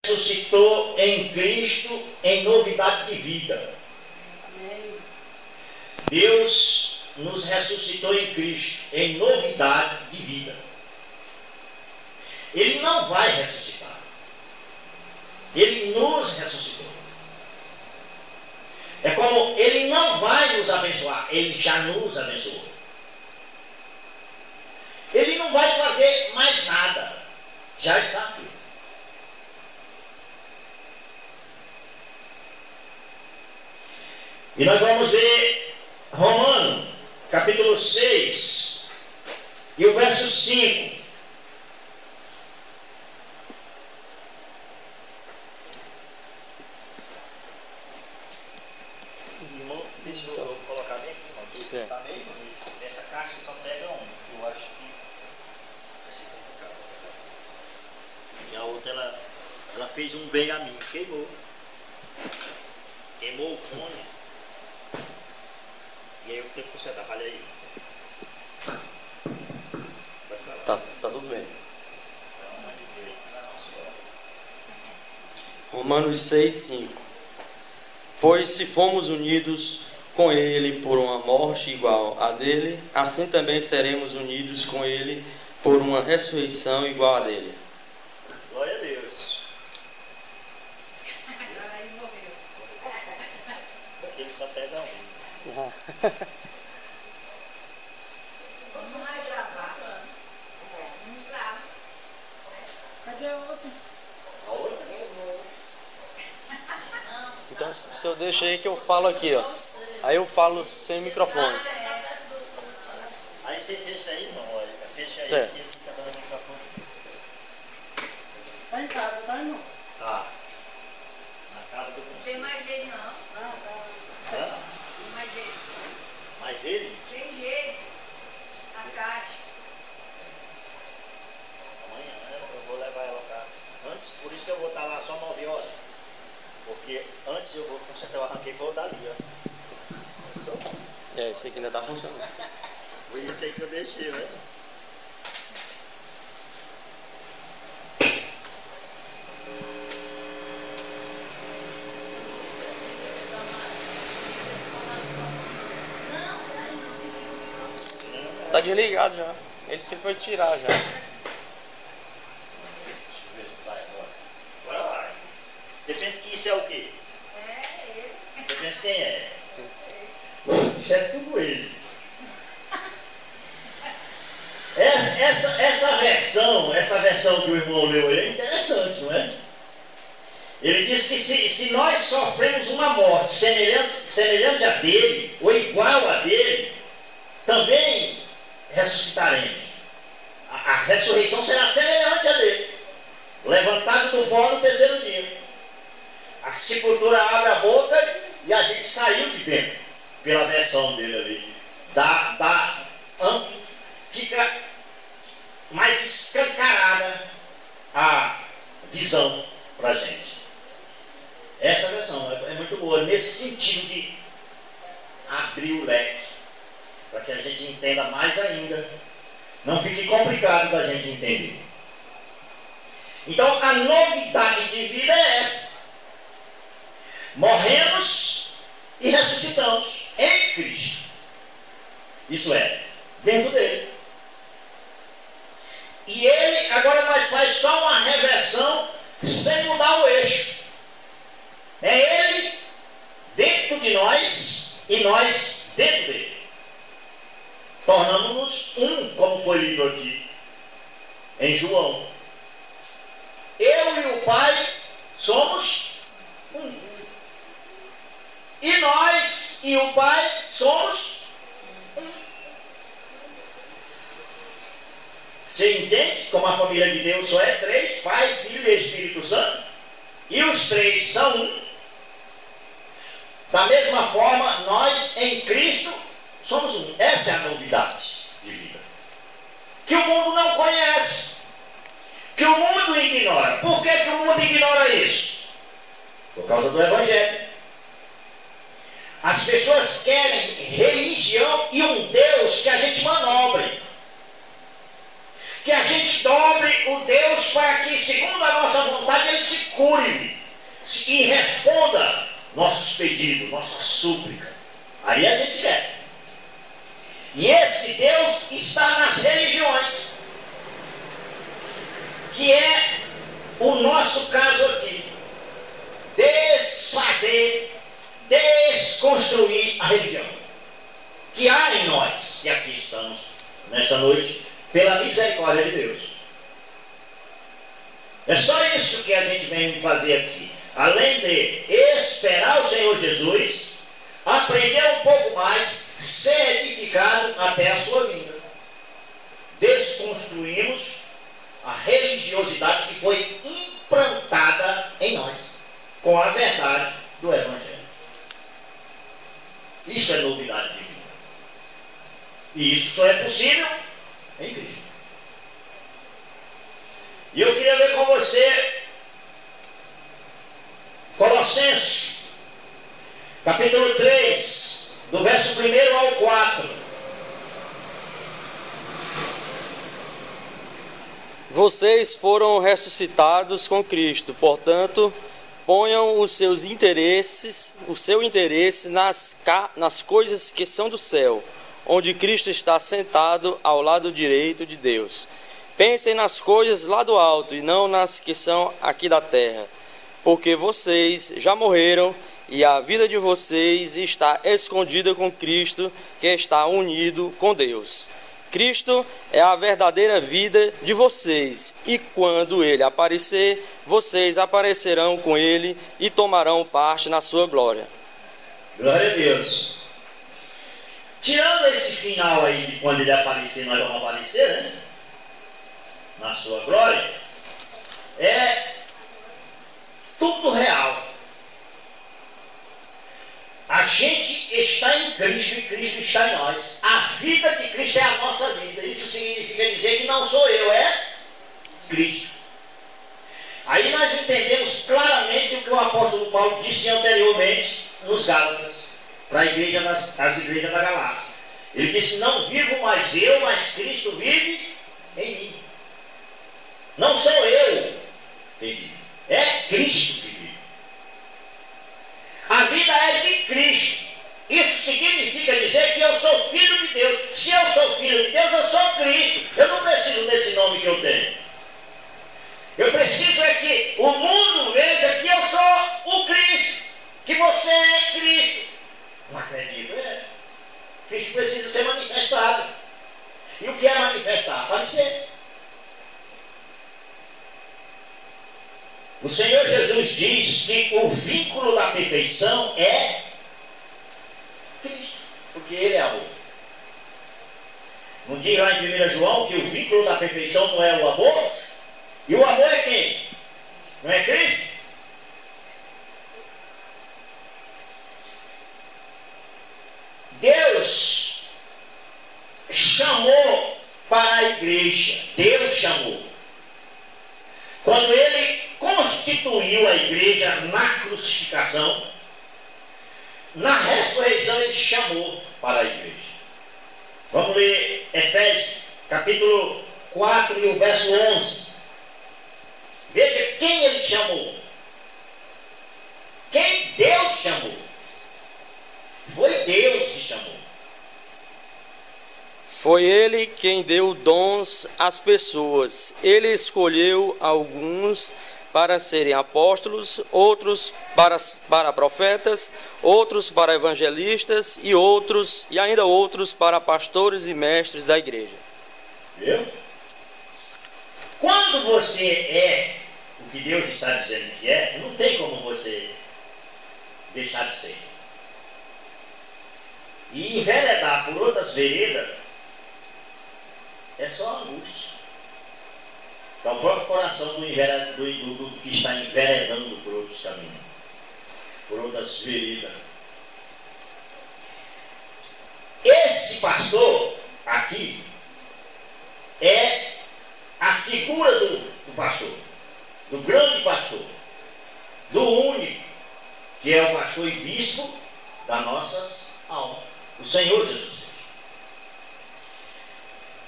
ressuscitou em Cristo em novidade de vida. Deus nos ressuscitou em Cristo em novidade de vida. Ele não vai ressuscitar. Ele nos ressuscitou. É como ele não vai nos abençoar, ele já nos abençoou. Ele não vai fazer mais nada, já está feito. E nós vamos ver Romanos, capítulo 6, e o verso 5. Irmão, deixa eu colocar bem aqui, irmão. É. Tá meio isso. Nessa caixa só pega um. Eu acho que vai ser complicado. E a outra, ela fez um bem a mim. Queimou. Queimou o fone. E aí eu tenho que consertar. Falha aí. Pode falar. Tá tudo bem. Romanos 6, 5. Pois se fomos unidos com ele por uma morte igual à dele, assim também seremos unidos com ele por uma ressurreição igual à dele. Glória a Deus. Aqui ele só pega um. Cadê a outra? A outra? Então, se eu deixo aí que eu falo aqui, ó. Aí eu falo sem microfone. Aí você fecha aí, irmão. Olha, fecha aí. Certo. Que fica dando microfone. Tá em casa, tá, irmão? Tá. Na casa do Tem conselho. mais jeito não. Ah, tá. Hã? Tem mais jeito. Mas ele, Sem jeito. A caixa. amanhã, né, eu vou levar ela cá. Antes, por isso que eu vou estar lá só 9 horas. Porque antes eu vou consertar, eu arranquei foi o dali, ó. É, esse aqui ainda tá funcionando. Foi isso aí que eu deixei, né? Tá desligado já. Ele foi tirar já. Deixa eu ver se vai agora. Agora vai. Você pensa que isso é o quê? É ele. Você pensa quem é? Isso é tudo ele. Essa versão que o irmão leu aí é interessante, não é? Ele diz que se nós sofremos uma morte semelhante a dele, ou igual a dele, também ressuscitaremos. A ressurreição será semelhante a dele. Levantado do pó no terceiro dia. A sepultura abre a boca e a gente saiu de dentro. Pela versão dele ali. Fica mais escancarada a visão para a gente. Essa versão é muito boa, nesse sentido de abrir o leque, para que a gente entenda mais ainda. Não fique complicado para a gente entender. Então, a novidade de vida é essa. Morremos e ressuscitamos em Cristo. Isso é, dentro dele. E ele, agora nós faz só uma reversão sem mudar o eixo. É ele dentro de nós e nós dentro dele. Tornamos-nos um, como foi lido aqui em João. Eu e o Pai somos um. E nós e o Pai somos um. Você entende como a família de Deus só é três: Pai, Filho e Espírito Santo? E os três são um. Da mesma forma, nós em Cristo somos um. Essa é a novidade de vida. Que o mundo não conhece. Que o mundo ignora. Por que o mundo ignora isso? Por causa do Evangelho. As pessoas querem religião e um Deus que a gente manobre. Que a gente dobre o Deus para que, segundo a nossa vontade, ele se cure e responda nossos pedidos, nossa súplica. Aí a gente quer. E esse Deus está nas religiões, que é o nosso caso aqui. Desfazer, desconstruir a religião que há em nós, que aqui estamos nesta noite, pela misericórdia de Deus. É só isso que a gente vem fazer aqui. Além de esperar o Senhor Jesus, aprender um pouco mais, ser edificado até a sua vinda. Desconstruímos a religiosidade que foi implantada em nós com a verdade do Evangelho. Isso é novidade divina. E isso só é possível em Cristo. E eu queria ver com você Colossenses, capítulo 3, do verso 1 ao 4. Vocês foram ressuscitados com Cristo, portanto, ponham os seus interesses, o seu interesse nas coisas que são do céu, onde Cristo está sentado ao lado direito de Deus. Pensem nas coisas lá do alto e não nas que são aqui da terra, porque vocês já morreram e a vida de vocês está escondida com Cristo, que está unido com Deus. Cristo é a verdadeira vida de vocês, e quando Ele aparecer, vocês aparecerão com Ele e tomarão parte na sua glória. Glória a Deus. Tirando esse final aí de quando Ele aparecer, nós vamos aparecer, né? Na sua glória, é tudo real. A gente está em Cristo e Cristo está em nós. A vida de Cristo é a nossa vida. Isso significa dizer que não sou eu, é Cristo. Aí nós entendemos claramente o que o apóstolo Paulo disse anteriormente nos Gálatas, para as igrejas da Galácia. Ele disse: não vivo mais eu, mas Cristo vive em mim. Não sou eu que vive, é Cristo que vive. A vida é de Cristo. Isso significa dizer que eu sou filho de Deus. Se eu sou filho de Deus, eu sou Cristo. Eu não preciso desse nome que eu tenho. Eu preciso é que o mundo veja que eu sou o Cristo, que você é Cristo. Não acredito, é. Cristo precisa ser manifestado. E o que é manifestar? Aparecer. O Senhor Jesus diz que o vínculo da perfeição é Cristo, porque Ele é amor. Não diz lá em 1 João que o vínculo da perfeição não é o amor? E o amor é quem? Não é Cristo? Deus chamou para a igreja. Deus chamou. Quando Ele constituiu a igreja na crucificação, na ressurreição Ele chamou para a igreja. Vamos ler Efésios, capítulo 4 e o verso 11. Veja quem Ele chamou. Quem Deus chamou. Foi Deus que chamou. Foi Ele quem deu dons às pessoas. Ele escolheu alguns para serem apóstolos, outros para profetas, outros para evangelistas e ainda outros para pastores e mestres da igreja. Viu? Quando você é o que Deus está dizendo que é, não tem como você deixar de ser. E enveredar por outras veredas é só angústia. É o próprio coração do que está enveredando por outros caminhos, por outras veredas. Esse pastor aqui é a figura do pastor, do grande pastor, do único, que é o pastor e bispo das nossas almas, o Senhor Jesus.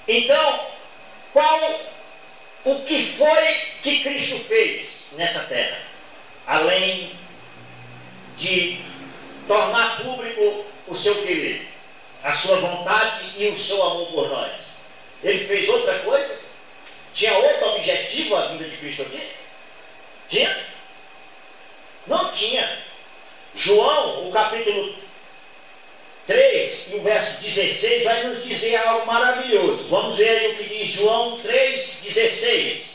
Então, o que foi que Cristo fez nessa terra? além de tornar público o seu querer, a sua vontade e o seu amor por nós. Ele fez outra coisa? Tinha outro objetivo a vinda de Cristo aqui? Tinha? Não tinha. João, o capítulo 3, e o verso 16, vai nos dizer algo maravilhoso. Vamos ver aí o que diz João 3,16.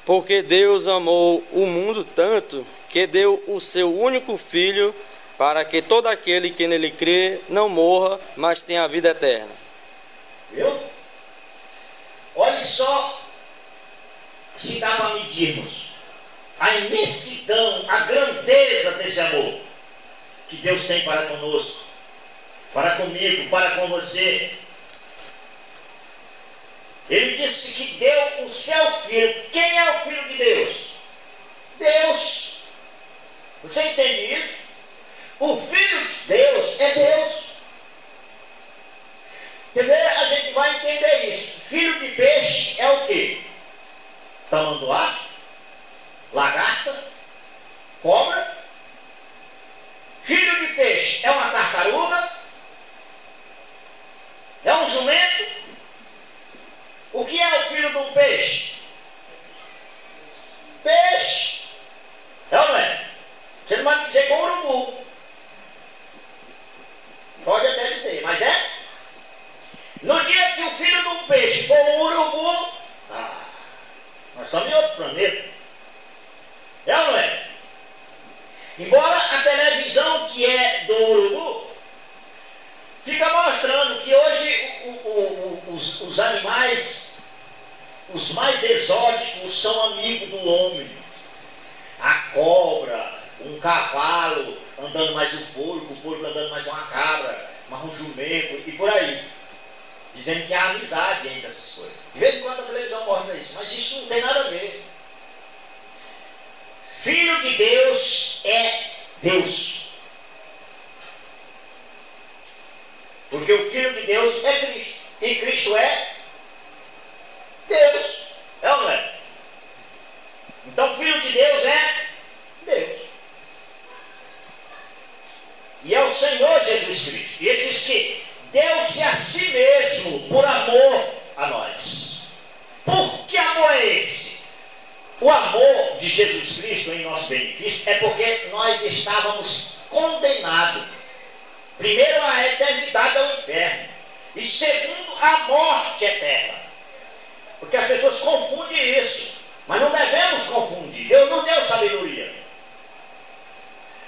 Porque Deus amou o mundo tanto que deu o seu único Filho, para que todo aquele que nele crê não morra, mas tenha a vida eterna. Viu? Olha só se dá para medirmos a imensidão, a grandeza desse amor que Deus tem para conosco, para comigo, para com você. Ele disse que deu o seu Filho. Quem é o Filho de Deus? Deus. Você entende isso? O Filho de Deus é Deus. Quer ver? A gente vai entender isso. Filho de peixe é o quê? Tamanduá? Lagarta? Cobra? Filho de peixe é uma tartaruga? É um jumento? O que é o filho de um peixe? Peixe. É ou não é? Você não vai dizer com urubu. Pode até dizer, mas é? No dia que o filho de um peixe for um urubu, nós estamos em outro planeta. É ou não é? Embora a televisão que é do urubu fica mostrando que hoje os animais, os mais exóticos, são amigos do homem. A cobra, um cavalo andando mais um porco, o porco andando mais uma cabra, mais um jumento e por aí. Dizendo que há amizade entre essas coisas. De vez em quando a televisão mostra isso, mas isso não tem nada a ver. Filho de Deus é Deus. Porque o Filho de Deus é Cristo. E Cristo é Deus. É ou não é? Então, Filho de Deus é Deus. E é o Senhor Jesus Cristo. E ele diz que deu-se a si mesmo por amor a nós. Por que amor é esse? O amor de Jesus Cristo em nosso benefício é porque nós estávamos condenados. Primeiro, a eternidade ao inferno. E segundo, a morte eterna. Porque as pessoas confundem isso. Mas não devemos confundir. Deus não deu sabedoria.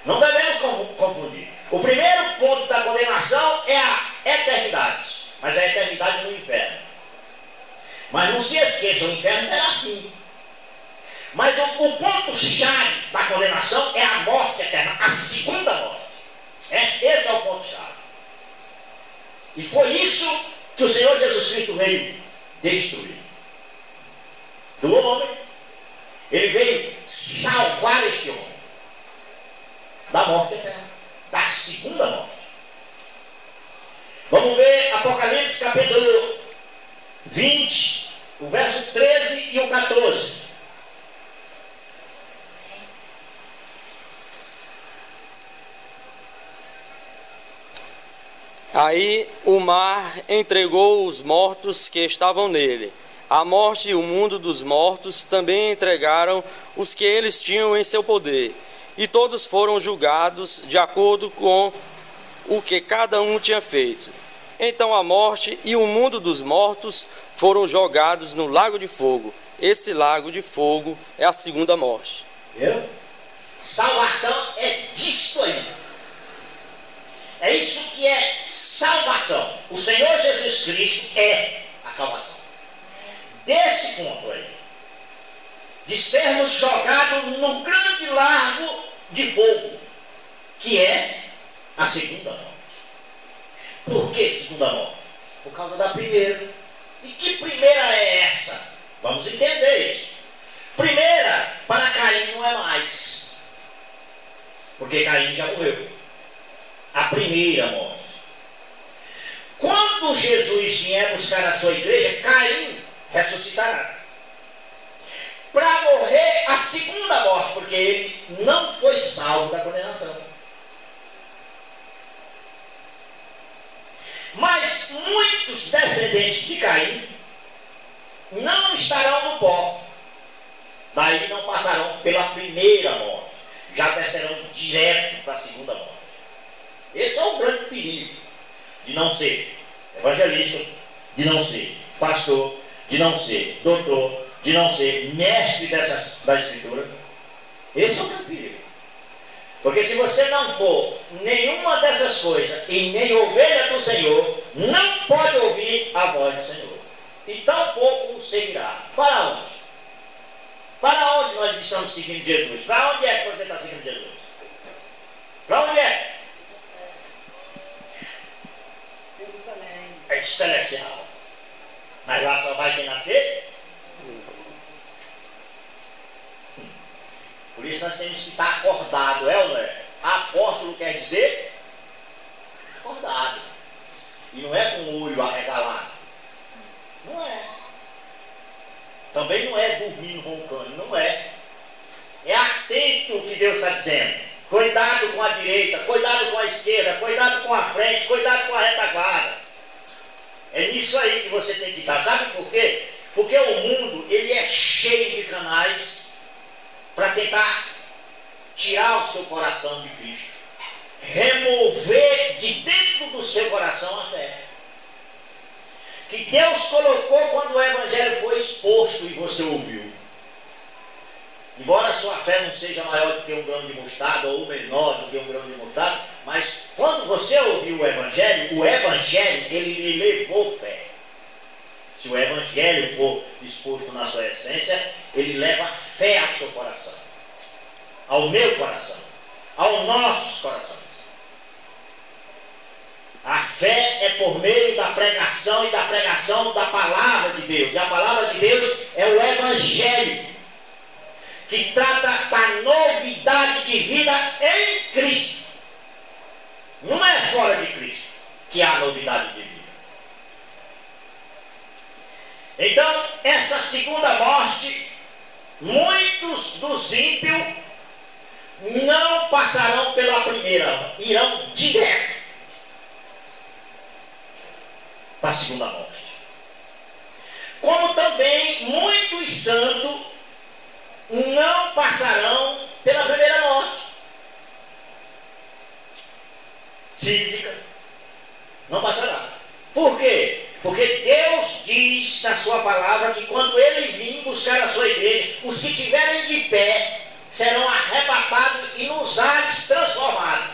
Não devemos confundir. O primeiro ponto da condenação é a eternidade. Mas a eternidade no inferno. Mas não se esqueça, o inferno terá fim. Mas o ponto-chave da condenação é a morte eterna, a segunda morte. Esse é o ponto-chave. E foi isso que o Senhor Jesus Cristo veio destruir. Do homem, ele veio salvar este homem da morte eterna, da segunda morte. Vamos ver Apocalipse capítulo 20, o verso 13 e o 14. Aí o mar entregou os mortos que estavam nele. A morte e o mundo dos mortos também entregaram os que eles tinham em seu poder. E todos foram julgados de acordo com o que cada um tinha feito. Então a morte e o mundo dos mortos foram jogados no lago de fogo. Esse lago de fogo é a segunda morte. Viu? Salvação é disto aí. É isso que é salvação. O Senhor Jesus Cristo é a salvação. Desse ponto aí, de sermos jogados no grande lago de fogo, que é a segunda morte. Por que segunda morte? Por causa da primeira. E que primeira é essa? Vamos entender isso. Primeira, para Caim não é mais. Porque Caim já morreu. A primeira morte. Quando Jesus vier buscar a sua igreja, Caim ressuscitará. para morrer a segunda morte, porque ele não foi salvo da condenação. Mas muitos descendentes de Caim não estarão no pó, daí não passarão pela primeira morte, já descerão direto para a segunda morte. Esse é o grande perigo de não ser evangelista, de não ser pastor, de não ser doutor, de não ser mestre da Escritura. Esse é o grande perigo. Porque se você não for nenhuma dessas coisas e nem ovelha do Senhor, não pode ouvir a voz do Senhor. E tampouco o seguirá. Para onde? Para onde nós estamos seguindo Jesus? Para onde é que você está seguindo Jesus? Para onde é? Jerusalém. É celestial. Mas lá só vai quem nascer? Por isso nós temos que estar acordado, é ou não é? Apóstolo quer dizer acordado. E não é com o olho arregalado. Não é. Também não é dormindo roncando, não é. É atento o que Deus está dizendo. Cuidado com a direita, cuidado com a esquerda, cuidado com a frente, cuidado com a retaguarda. É nisso aí que você tem que estar. Sabe por quê? Porque o mundo, ele é cheio de canais para tentar tirar o seu coração de Cristo, remover de dentro do seu coração a fé que Deus colocou quando o Evangelho foi exposto e você ouviu. Embora a sua fé não seja maior do que um grão de mostarda ou menor do que um grão de mostarda, mas quando você ouviu o Evangelho ele lhe levou fé. Se o Evangelho for exposto na sua essência, ele leva fé ao seu coração, ao meu coração, aos nossos corações. A fé é por meio da pregação e da pregação da palavra de Deus. E a palavra de Deus é o Evangelho, que trata da novidade de vida em Cristo. Não é fora de Cristo que há novidade de vida. Então, essa segunda morte, muitos dos ímpios não passarão pela primeira, irão direto para a segunda morte. Como também muitos santos não passarão pela primeira morte física. Não passará. Por quê? Porque Deus diz na sua palavra que quando Ele vir buscar a sua igreja, os que estiverem de pé serão arrebatados e nos ares transformados.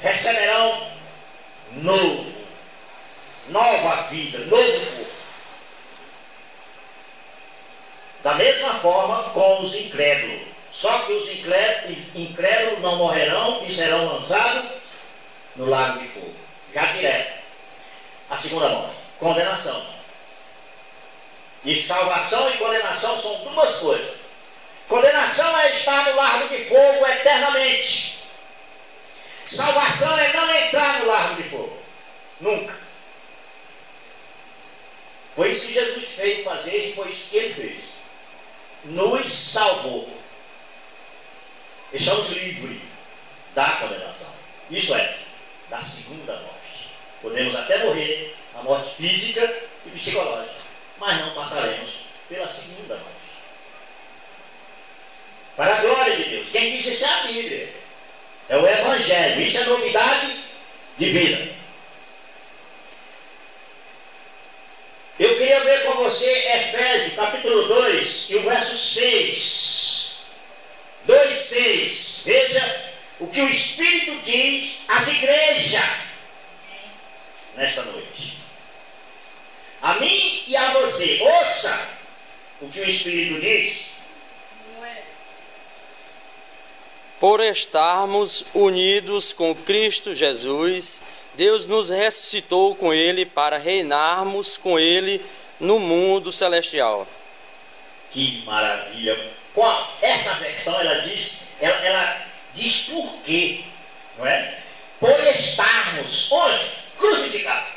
Receberão nova vida, novo corpo. Da mesma forma com os incrédulos. Só que os incrédulos não morrerão e serão lançados no lago de fogo. Já direto. A segunda morte, condenação. E salvação e condenação são duas coisas. Condenação é estar no lago de fogo eternamente. Salvação é não entrar no lago de fogo. Nunca. Foi isso que Jesus fez fazer e foi isso que Ele fez. Nos salvou. Estamos livres da condenação. Isso é, da segunda morte. Podemos até morrer a morte física e psicológica, mas não passaremos pela segunda morte. Para a glória de Deus. Quem disse isso é a Bíblia. É o Evangelho. Isso é novidade de vida. Eu queria ver com você Efésios capítulo 2 e o verso 6. 2:6. Veja o que o Espírito diz às igrejas nesta noite. A mim e a você. Ouça o que o Espírito diz. Por estarmos unidos com Cristo Jesus, Deus nos ressuscitou com Ele para reinarmos com Ele no mundo celestial. Que maravilha! Essa versão ela diz por quê, não é? Por estarmos onde? Crucificados.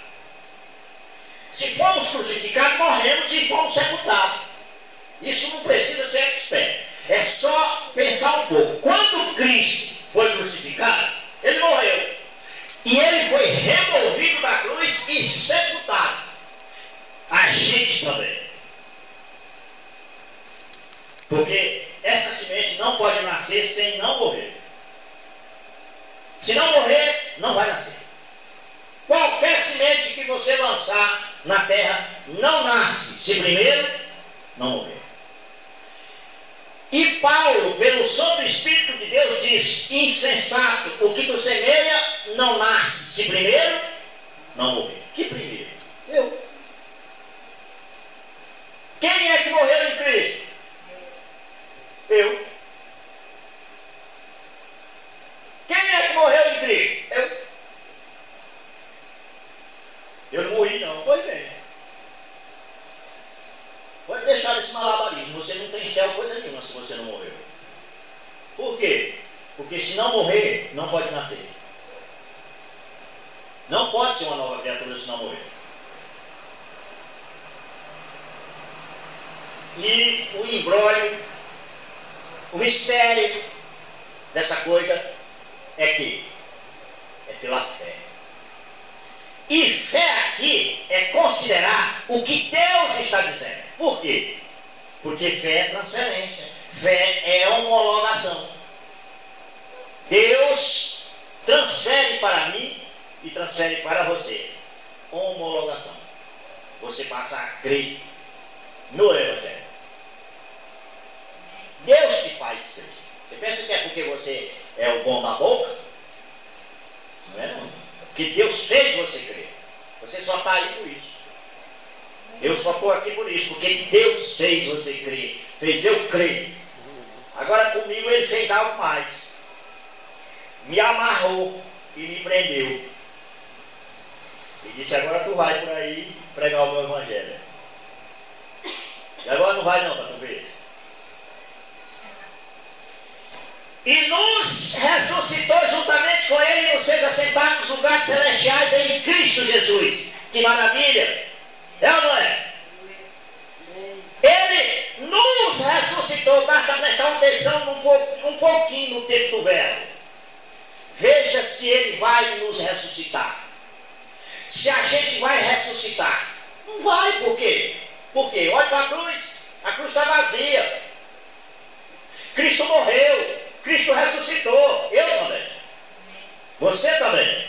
Se fomos crucificados, morremos e fomos sepultados. Isso não precisa ser expert. É só pensar um pouco. Quando Cristo foi crucificado, ele morreu. E ele foi removido da cruz e sepultado. A gente também. Porque essa semente não pode nascer sem não morrer. Se não morrer, não vai nascer. Qualquer semente que você lançar na terra não nasce se primeiro não morrer. E Paulo, pelo Santo Espírito de Deus, diz: insensato, o que tu semeia não nasce se primeiro não morrer. Que primeiro? Eu. Quem é que morreu em Cristo? Eu. Quem é que morreu em Cristo? Eu. Eu não morri não, pois bem. Pode deixar esse malabarismo, você não tem céu coisa nenhuma se você não morreu. Por quê? Porque se não morrer, não pode nascer. Não pode ser uma nova criatura se não morrer. E o imbróglio, o mistério dessa coisa é que é pela fé. E fé aqui é considerar o que Deus está dizendo. Por quê? Porque fé é transferência. Fé é homologação. Deus transfere para mim e transfere para você. Homologação. Você passa a crer no Evangelho. Deus te faz crer. Você pensa que é porque você é o bom da boca? Não é não. Porque Deus fez você crer. Você só está aí por isso. Eu só estou aqui por isso. Porque Deus fez você crer. Fez eu crer. Agora comigo Ele fez algo mais. Me amarrou e me prendeu. E disse: agora tu vai por aí pregar o meu Evangelho. E agora não vai não, para tu ver. E nos ressuscitou juntamente com Ele e nos fez assentar nos lugares celestiais em Cristo Jesus. Que maravilha! É ou não é? Ele nos ressuscitou. Basta prestar atenção um pouquinho no tempo do verbo. Veja se Ele vai nos ressuscitar. Se a gente vai ressuscitar. Não vai, por quê? Por quê? Olha para a cruz. A cruz está vazia. Cristo morreu. Cristo ressuscitou. Eu também. Você também.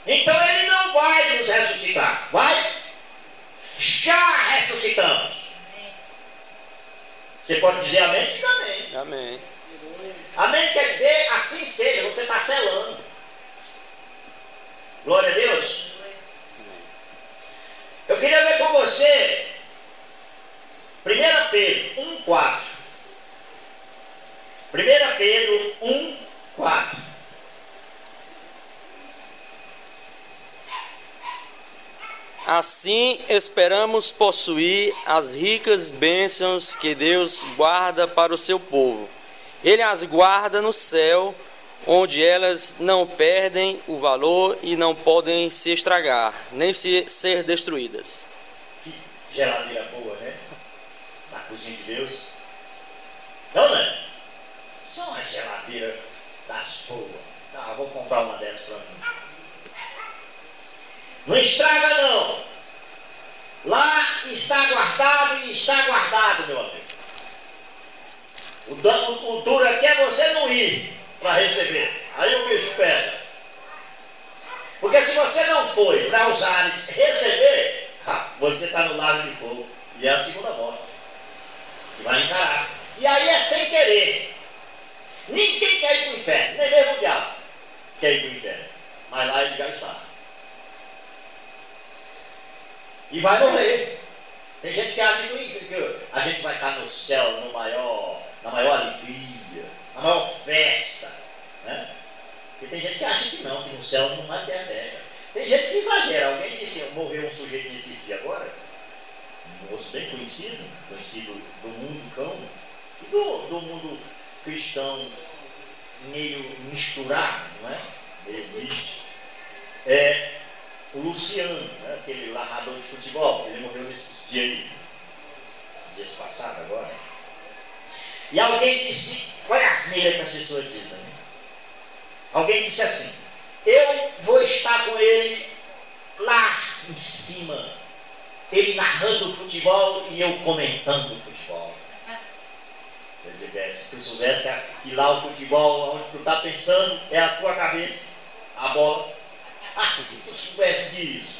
Então Ele não vai nos ressuscitar. Vai? Já ressuscitamos. Você pode dizer amém? Diga amém. Amém. Amém quer dizer assim seja. Você está selando. Glória a Deus. Eu queria ver com você 1 Pedro 1,4. 1 Pedro 1,4. Assim esperamos possuir as ricas bênçãos que Deus guarda para o seu povo. Ele as guarda no céu, onde elas não perdem o valor e não podem se estragar, nem ser destruídas. Que geladeira boa, né? Na cozinha de Deus. Não, né? Só uma geladeira das boas. Tá, vou comprar uma dessas para mim. Não estraga não. Lá está guardado e está guardado, meu amigo. O duro aqui é você não ir para receber. Aí o bicho pega. Porque se você não foi para os ares receber, você está no lago de fogo. E é a segunda morte. E vai encarar. E aí é sem querer. Ninguém quer ir para o inferno. Nem mesmo o diabo quer ir para o inferno. Mas lá ele já está. E vai morrer. Tem gente que acha que a gente vai estar no céu na maior alegria, na maior festa, né? Porque tem gente que acha que não, que no céu não vai ter festa. Tem gente que exagera. Alguém disse, morreu um sujeito nesse dia agora, um moço bem conhecido do mundo cão e do mundo cristão meio misturado, não é? Meio triste. O Luciano, né? Aquele narrador de futebol, ele morreu nesses dias aí. dias passados agora. E alguém disse, olha as asneira que as pessoas dizem, né? Alguém disse assim, eu vou estar com ele lá em cima, ele narrando o futebol e eu comentando o futebol. Se tu soubesse que lá o futebol, onde tu está pensando, é a tua cabeça, a bola. Ah, se tu soubesse disso,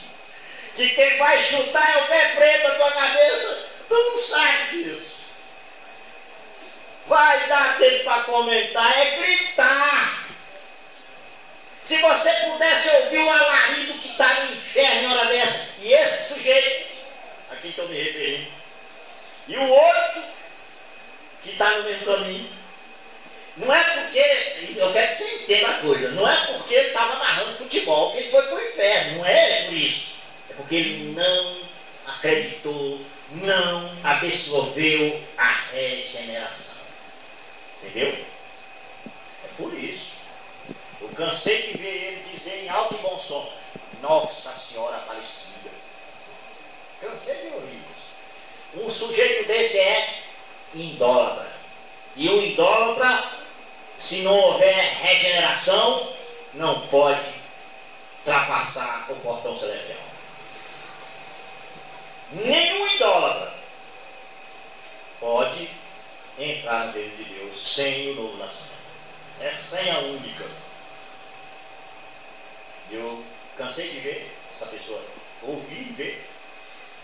que quem vai chutar é o pé preto da tua cabeça, tu não sabe disso. Vai dar tempo para comentar, é gritar. Se você pudesse ouvir o alarido que está no inferno em hora dessa, e esse sujeito, a quem estou me referindo, e o outro, que está no mesmo caminho, não é porque, eu quero que você entenda a coisa, não é porque ele estava narrando futebol que ele foi para o inferno, não é por isso. É porque ele não acreditou, não absorveu a regeneração. Entendeu? É por isso. Eu cansei de ver ele dizer em alto e bom som, Nossa Senhora Aparecida. Cansei de ouvir isso. Um sujeito desse é idólatra. E o idólatra, se não houver regeneração, não pode ultrapassar o portão celestial. Nenhum idólatra pode entrar no reino de Deus sem o novo nascimento. É senha única. Eu cansei de ver essa pessoa, ouvir e ver.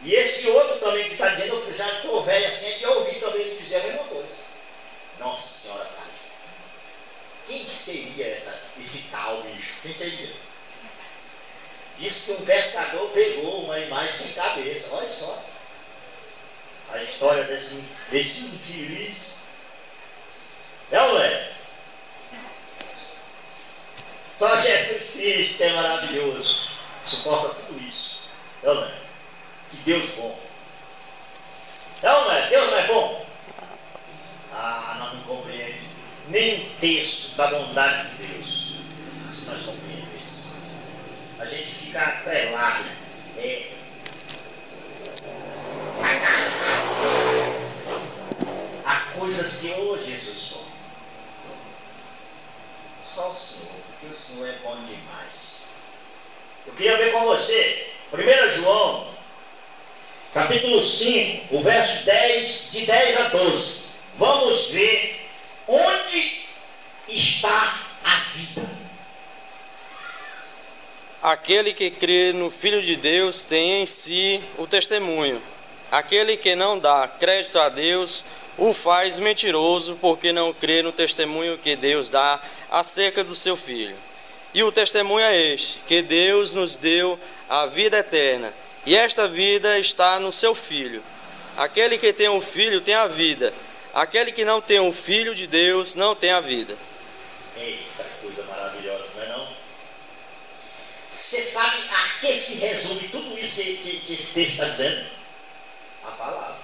E esse outro também que está dizendo, eu já estou velho assim, é que eu ouvi também ele dizer a mesma coisa. Nossa Senhora Aparecida. Quem seria esse tal bicho? Quem seria? Diz que um pescador pegou uma imagem sem cabeça. Olha só. A história desse infeliz. É ou não é? Só Jesus Cristo, que é maravilhoso, suporta tudo isso. É ou não é? Que Deus bom. É ou não é? Deus não é bom? Ah, nós não compreendemos nem o texto da bondade de Deus. Se nós compreendemos isso, a gente fica atrelado, agarrado a coisas que hoje Jesus só. Só o Senhor, porque o Senhor é bom demais. Eu queria ver com você, 1 João, capítulo 5, o verso 10, de 10 a 12. Vamos ver onde está a vida. Aquele que crê no Filho de Deus tem em si o testemunho. Aquele que não dá crédito a Deus o faz mentiroso, porque não crê no testemunho que Deus dá acerca do seu Filho. E o testemunho é este, que Deus nos deu a vida eterna, e esta vida está no seu Filho. Aquele que tem o Filho tem a vida. Aquele que não tem o Filho de Deus não tem a vida. Eita, coisa maravilhosa, não é não? Você sabe a que se resume tudo isso que esse texto está dizendo? A palavra.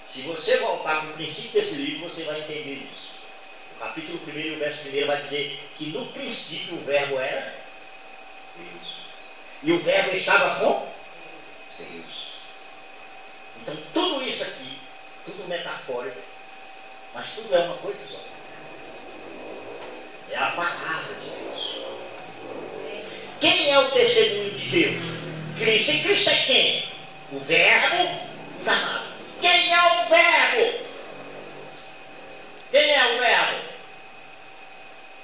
Se você voltar para o princípio desse livro, você vai entender isso. O capítulo 1 e o verso 1 vai dizer que no princípio o verbo era Deus. E o verbo estava com Deus. Então tudo isso aqui, tudo metafórico, mas tudo é uma coisa só. É a palavra de Deus. Quem é o testemunho de Deus? Cristo. E Cristo é quem? O verbo encarnado. Quem é o verbo? Quem é o verbo?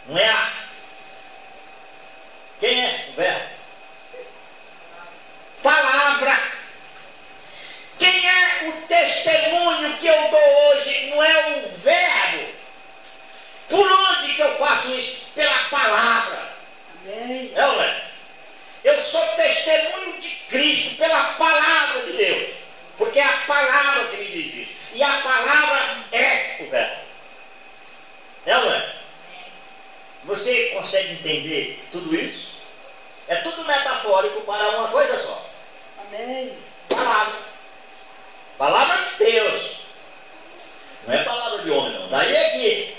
Não é a... Quem é o verbo? Palavra. Quem é o testemunho que eu dou hoje? Não é o verbo. Por onde que eu faço isso? Pela palavra. Amém. É ou não é? Eu sou testemunho de Cristo pela palavra de Deus. Porque é a palavra que me diz isso. E a palavra é o verbo. É ou não é? Você consegue entender tudo isso? É tudo metafórico para uma coisa só. Amém. Palavra. Palavra de Deus. Não é palavra de homem, não. Daí é que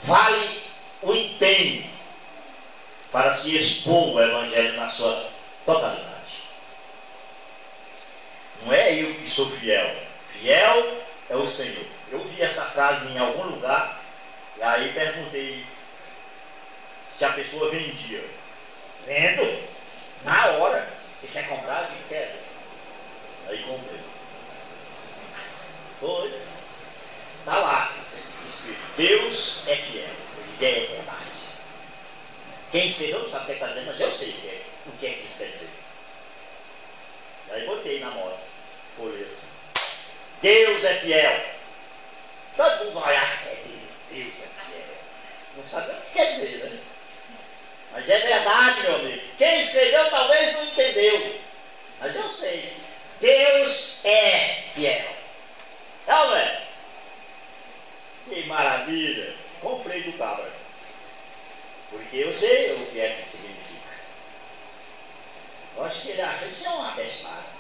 vale o empenho para se expor o Evangelho na sua totalidade. Não é eu que sou sou fiel. Fiel é o Senhor. Eu vi essa frase em algum lugar, e aí perguntei se a pessoa vendia. Vendo? Na hora. Você quer comprar? O que quer? Aí comprei. Foi. Está lá. Deus é fiel. Ele é verdade. Quem escreveu não sabe o que está dizendo, mas eu sei o que é que isso quer dizer. Aí botei na moto. Colei assim. Deus é fiel. Todo mundo vai olhar. Deus é fiel. Não sabe o que quer dizer, né? Mas é verdade, meu amigo. Quem escreveu talvez não entendeu. Mas eu sei. Deus é fiel. É ou não é? Que maravilha. Comprei do cabra. Porque eu sei o que é que significa. Eu acho que ele acha isso é uma bestada.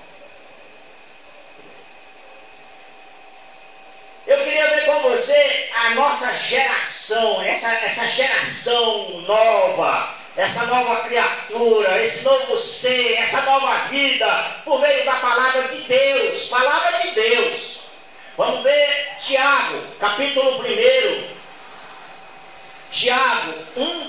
Eu queria ver com você a nossa geração, essa geração nova, essa nova criatura, esse novo ser, essa nova vida, por meio da palavra de Deus. Palavra de Deus. Vamos ver Tiago, capítulo 1. Tiago 1,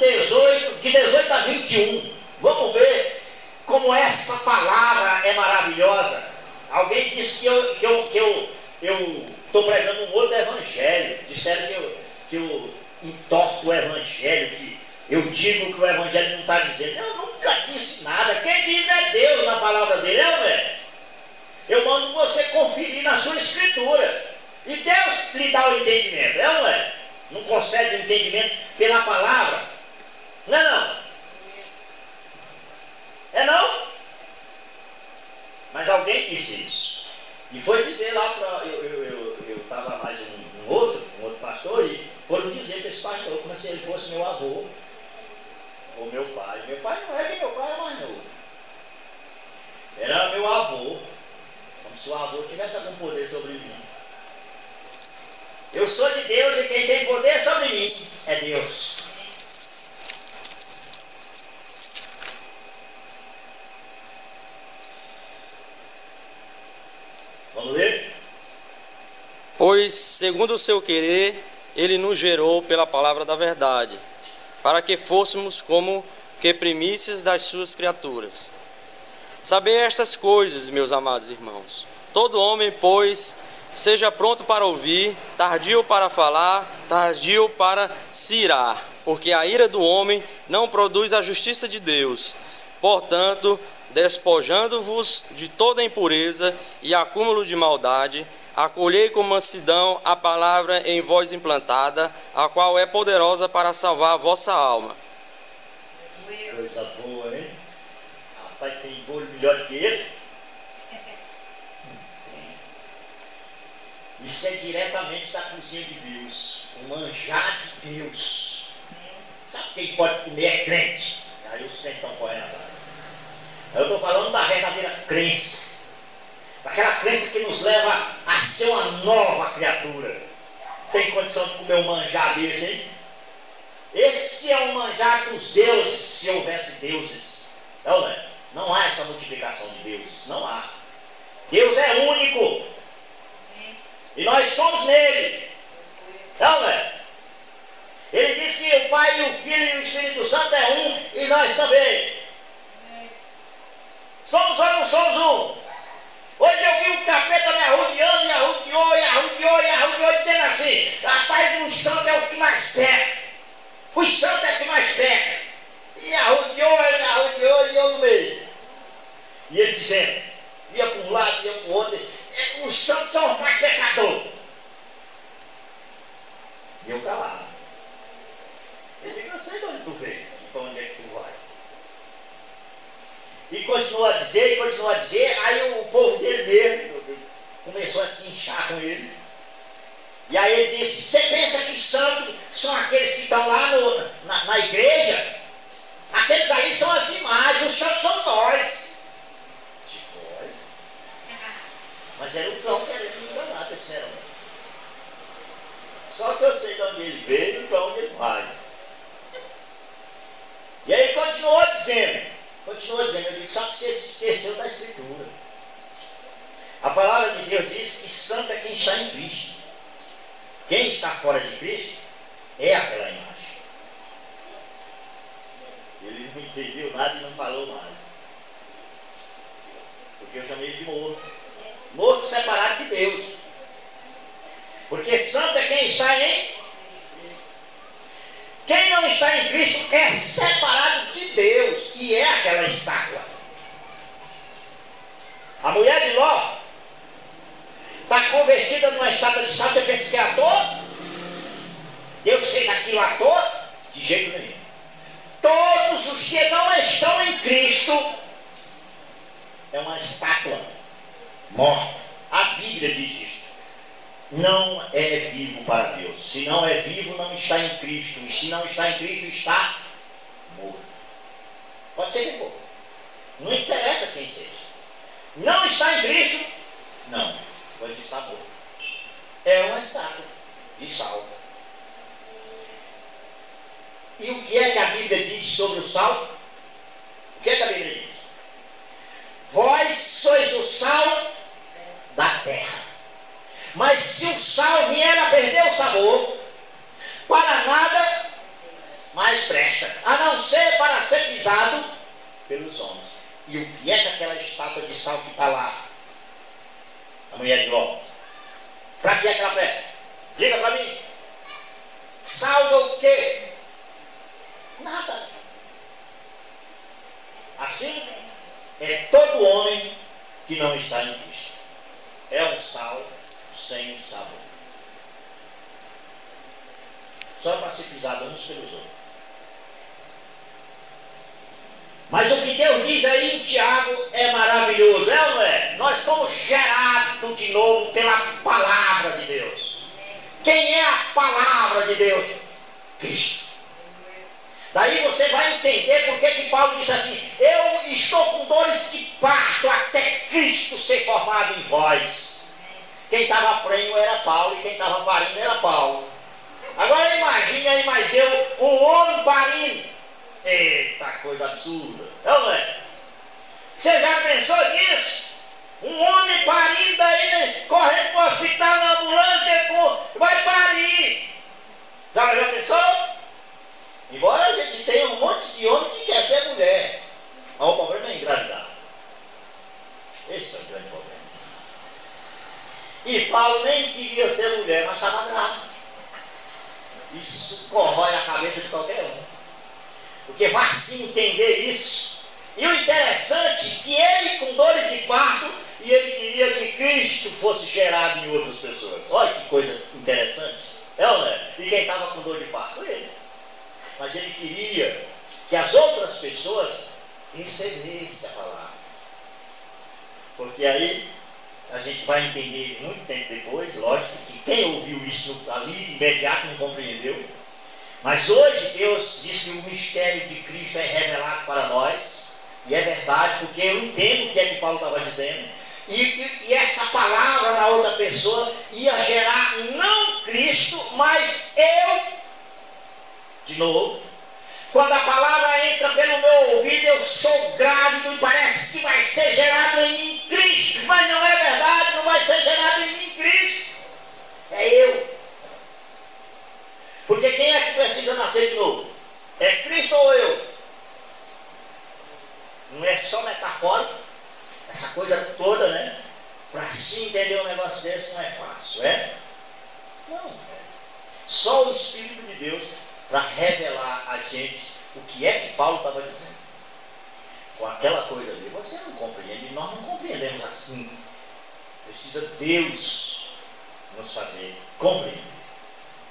de 18 a 21. Vamos ver como essa palavra é maravilhosa. Alguém disse que eu estou pregando um outro evangelho. Disseram que eu entorto o evangelho, que eu digo que o evangelho não está dizendo. Eu nunca disse nada. Quem diz é Deus na palavra dele, é ou não é? Eu mando você conferir na sua escritura. E Deus lhe dá o entendimento, é ou não é? Não concede o entendimento pela palavra? Não é não? É não? Mas alguém disse isso. E foi dizer lá para... Eu estava mais um outro pastor, e foram dizer para esse pastor como se ele fosse meu avô ou meu pai. Meu pai não é, que meu pai é mais novo. Era meu avô. Como se o avô tivesse algum poder sobre mim. Eu sou de Deus e quem tem poder sobre mim é Deus. Vamos ler? Pois, segundo o seu querer, ele nos gerou pela palavra da verdade, para que fôssemos como que primícias das suas criaturas. Sabei estas coisas, meus amados irmãos. Todo homem, pois, seja pronto para ouvir, tardio para falar, tardio para se irar, porque a ira do homem não produz a justiça de Deus. Portanto, despojando-vos de toda impureza e acúmulo de maldade, acolhei com mansidão a palavra em vós implantada, a qual é poderosa para salvar a vossa alma. Coisa boa, hein? Rapaz, tem bolo melhor do que esse? Isso é diretamente da cozinha de Deus, o manjar de Deus. Sabe quem pode comer é crente? Aí os crentes estão correndo atrás. Eu estou falando da verdadeira crença, daquela crença que nos leva a ser uma nova criatura. Tem condição de comer um manjar desse, hein? Esse é um manjar dos deuses, se houvesse deuses. Não, né? Não há essa multiplicação de deuses, não há. Deus é único. E nós somos nele. Não é? Ele diz que o Pai, o Filho e o Espírito Santo é um, e nós também. Somos ou não somos um? Hoje eu vi o capeta me arrodeando, e arrodeou, dizendo assim: rapaz, os santos é o que mais peca. Os santos é o que mais peca. E arrodeou, e eu no meio. E ele dizendo, ia para um lado, ia para o outro. Os santos são os mais pecadores. E eu calado. Ele diz: eu sei de onde tu veio, e para onde é que tu vai. E continua a dizer, aí o povo dele mesmo começou a se inchar com ele. E aí ele disse: você pensa que santos são aqueles que estão lá na igreja? Aqueles ali são as imagens, os santos são nós. Mas era o cão querendo me enganar com esse verão. Só que eu sei de onde ele veio e para onde ele vai. E aí continuou dizendo, eu digo: só que você se esqueceu da escritura. A palavra de Deus diz que santo é quem está em Cristo. Quem está fora de Cristo é aquela imagem. Ele não entendeu nada e não falou mais. Porque eu chamei de morto. Morto separado de Deus. Porque santo é quem está em... Quem não está em Cristo é separado de Deus. E é aquela estátua. A mulher de Ló está convertida numa estátua de sal. Você pensa que é à toa? Deus fez aquilo à toa? De jeito nenhum. Todos os que não estão em Cristo é uma estátua morta. A Bíblia diz isso. Não é vivo para Deus. Se não é vivo, não está em Cristo. E se não está em Cristo, está morto. Pode ser quem for. Não interessa quem seja. Não está em Cristo? Não, pois está morto. É uma estátua de sal. E o que é que a Bíblia diz sobre o sal? O que é que a Bíblia diz? Vós sois o sal da terra. Mas se o sal vier a perder o sabor, para nada mais presta, a não ser para ser pisado pelos homens. E o que é que aquela estátua de sal que está lá? A mulher de Ló. Para que é que ela presta? Diga para mim. Salga o quê? Nada. Assim é todo homem que não está em Cristo. É um sal sem sabor. Só para ser pisado uns pelos outros. Mas o que Deus diz aí em Tiago é maravilhoso, é ou não é? Nós somos gerados de novo pela palavra de Deus. Quem é a palavra de Deus? Cristo. Daí você vai entender porque que Paulo disse assim: eu estou com dores de parto até Cristo ser formado em vós. Quem estava prenho era Paulo e quem estava parindo era Paulo. Agora imagine aí mais eu, um homem parindo. Eita, coisa absurda. É ou não é? Você já pensou nisso? Um homem parindo aí, né? Correndo para o hospital na ambulância, vai parir. Já pensou? Embora a gente tenha um monte de homem que quer ser mulher. Mas o problema é engravidar. Esse é o grande problema. E Paulo nem queria ser mulher, mas estava grávida. Isso corrói a cabeça de qualquer um. Porque vai se entender isso. E o interessante é que ele com dores de parto, e ele queria que Cristo fosse gerado em outras pessoas. Olha que coisa interessante. É ou não é? E quem estava com dor de parto? Ele. Mas ele queria que as outras pessoas recebessem a palavra. Porque aí a gente vai entender muito tempo depois, lógico, que quem ouviu isso ali imediato não compreendeu. Mas hoje Deus diz que o mistério de Cristo é revelado para nós. E é verdade, porque eu entendo o que é que Paulo estava dizendo. E essa palavra na outra pessoa ia gerar não Cristo, mas eu. De novo. Quando a palavra entra pelo meu ouvido, eu sou grávido e parece que vai ser gerado em mim Cristo. Mas não é verdade, não vai ser gerado em mim Cristo. É eu. Porque quem é que precisa nascer de novo? É Cristo ou eu? Não é só metafórico? Essa coisa toda, né? Para se entender um negócio desse não é fácil, é? Não. Só o Espírito de Deus para revelar a gente o que é que Paulo estava dizendo. Com aquela coisa ali, você não compreende, nós não compreendemos assim. Precisa Deus nos fazer compreender.